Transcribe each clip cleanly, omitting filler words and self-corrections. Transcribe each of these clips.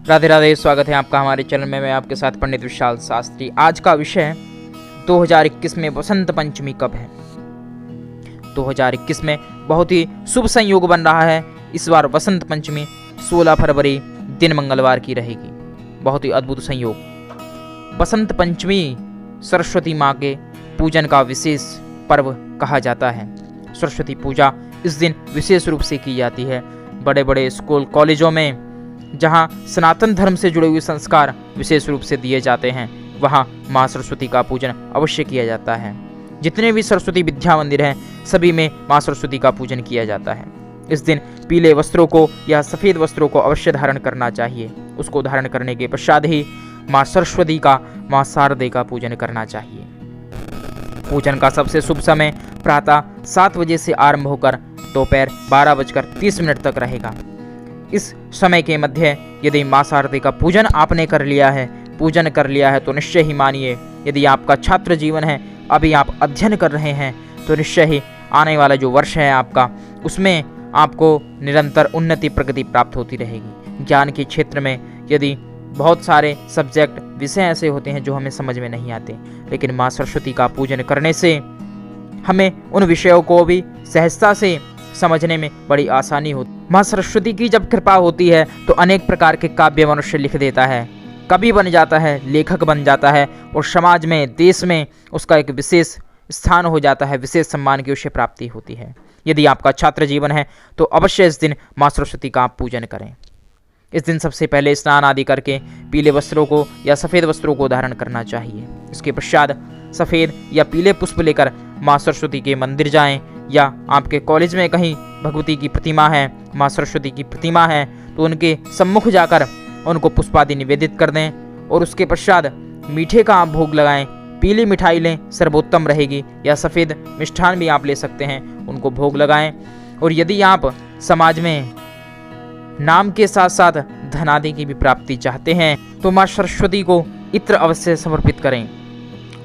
राधे राधे, स्वागत है आपका हमारे चैनल में। मैं आपके साथ पंडित विशाल शास्त्री। आज का विषय है 2021 में वसंत पंचमी कब है। 2021 में बहुत ही शुभ संयोग बन रहा है। इस बार वसंत पंचमी 16 फरवरी दिन मंगलवार की रहेगी। बहुत ही अद्भुत संयोग। वसंत पंचमी सरस्वती माँ के पूजन का विशेष पर्व कहा जाता है। सरस्वती पूजा इस दिन विशेष रूप से की जाती है। बड़े बड़े स्कूल कॉलेजों में जहाँ सनातन धर्म से जुड़े हुए संस्कार विशेष रूप से दिए जाते हैं, वहाँ माँ सरस्वती का पूजन अवश्य किया जाता है। जितने भी सरस्वती विद्या मंदिर हैं, सभी में माँ सरस्वती का पूजन किया जाता है। इस दिन पीले वस्त्रों को या सफ़ेद वस्त्रों को अवश्य धारण करना चाहिए। उसको धारण करने के पश्चात ही माँ सरस्वती का, माँ शारदे का पूजन करना चाहिए। पूजन का सबसे शुभ समय प्रातः 7 बजे से आरंभ होकर दोपहर 12:30 तक रहेगा। इस समय के मध्य यदि माँ शारदे का पूजन आपने कर लिया है तो निश्चय ही मानिए, यदि आपका छात्र जीवन है, अभी आप अध्ययन कर रहे हैं, तो निश्चय ही आने वाला जो वर्ष है आपका, उसमें आपको निरंतर उन्नति प्रगति प्राप्त होती रहेगी। ज्ञान के क्षेत्र में यदि बहुत सारे सब्जेक्ट विषय ऐसे होते हैं जो हमें समझ में नहीं आते, लेकिन माँ सरस्वती का पूजन करने से हमें उन विषयों को भी सहजता से समझने में बड़ी आसानी होती। माँ सरस्वती की जब कृपा होती है तो अनेक प्रकार के काव्य मनुष्य लिख देता है, कवि बन जाता है, लेखक बन जाता है, और समाज में, देश में उसका एक विशेष स्थान हो जाता है, विशेष सम्मान की उसे प्राप्ति होती है। यदि आपका छात्र जीवन है तो अवश्य इस दिन माँ सरस्वती का आप पूजन करें। इस दिन सबसे पहले स्नान आदि करके पीले वस्त्रों को या सफ़ेद वस्त्रों को धारण करना चाहिए। इसके पश्चात सफ़ेद या पीले पुष्प लेकर माँ सरस्वती के मंदिर जाएं, या आपके कॉलेज में कहीं भगवती की प्रतिमा है, माँ सरस्वती की प्रतिमा है, तो उनके सम्मुख जाकर उनको पुष्पादि निवेदित कर दें, और उसके पश्चात मीठे का आप भोग लगाएं। पीली मिठाई लें, सर्वोत्तम रहेगी, या सफ़ेद मिष्ठान भी आप ले सकते हैं, उनको भोग लगाएं। और यदि आप समाज में नाम के साथ साथ धन आदि की भी प्राप्ति चाहते हैं तो माँ सरस्वती को इत्र अवश्य समर्पित करें,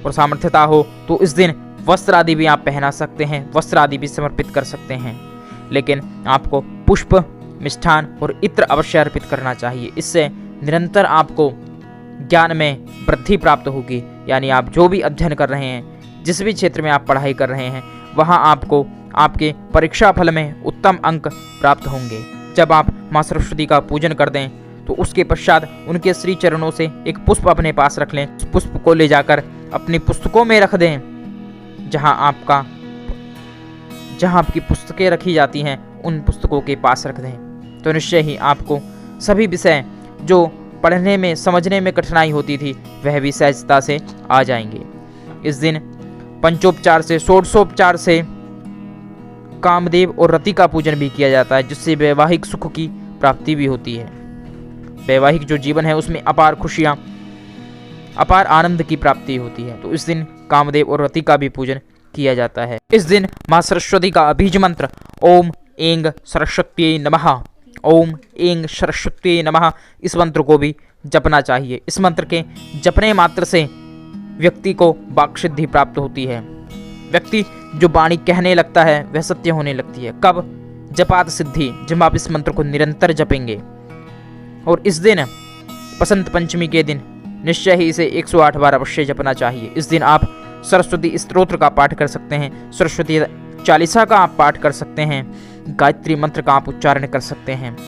और सामर्थ्यता हो तो इस दिन वस्त्र आदि भी आप पहना सकते हैं, वस्त्र आदि भी समर्पित कर सकते हैं, लेकिन आपको पुष्प, मिष्ठान और इत्र अवश्य अर्पित करना चाहिए। इससे निरंतर आपको ज्ञान में वृद्धि प्राप्त होगी। यानी आप जो भी अध्ययन कर रहे हैं, जिस भी क्षेत्र में आप पढ़ाई कर रहे हैं, वहाँ आपको आपके परीक्षा फल में उत्तम अंक प्राप्त होंगे। जब आप माँ सरस्वती का पूजन कर दें तो उसके पश्चात उनके श्री चरणों से एक पुष्प अपने पास रख लें। उस पुष्प को ले जाकर अपनी पुस्तकों में रख दें, जहाँ आपकी पुस्तकें रखी जाती हैं, उन पुस्तकों के पास रख दें, तो निश्चय ही आपको सभी विषय जो पढ़ने में, समझने में कठिनाई होती थी, वह भी सहजता से आ जाएंगे। इस दिन पंचोपचार से, षोडशोपचार से कामदेव और रति का पूजन भी किया जाता है, जिससे वैवाहिक सुख की प्राप्ति भी होती है। वैवाहिक जो जीवन है उसमें अपार खुशियाँ, अपार आनंद की प्राप्ति होती है। तो इस दिन कामदेव और रति का भी पूजन किया जाता है। इस दिन माँ सरस्वती का बीज मंत्र ओम ऐं सरस्वत्यै नमः, ओम ऐं सरस्वत्यै नमः, इस मंत्र को भी जपना चाहिए। इस मंत्र के जपने मात्र से व्यक्ति को वाक्सिद्धि प्राप्त होती है। व्यक्ति जो वाणी कहने लगता है वह सत्य होने लगती है। कब? जपात सिद्धि, जब आप इस मंत्र को निरंतर जपेंगे। और इस दिन बसंत पंचमी के दिन निश्चय ही इसे 108 बार अवश्य जपना चाहिए। इस दिन आप सरस्वती स्तोत्र का पाठ कर सकते हैं, सरस्वती चालीसा का आप पाठ कर सकते हैं, गायत्री मंत्र का आप उच्चारण कर सकते हैं।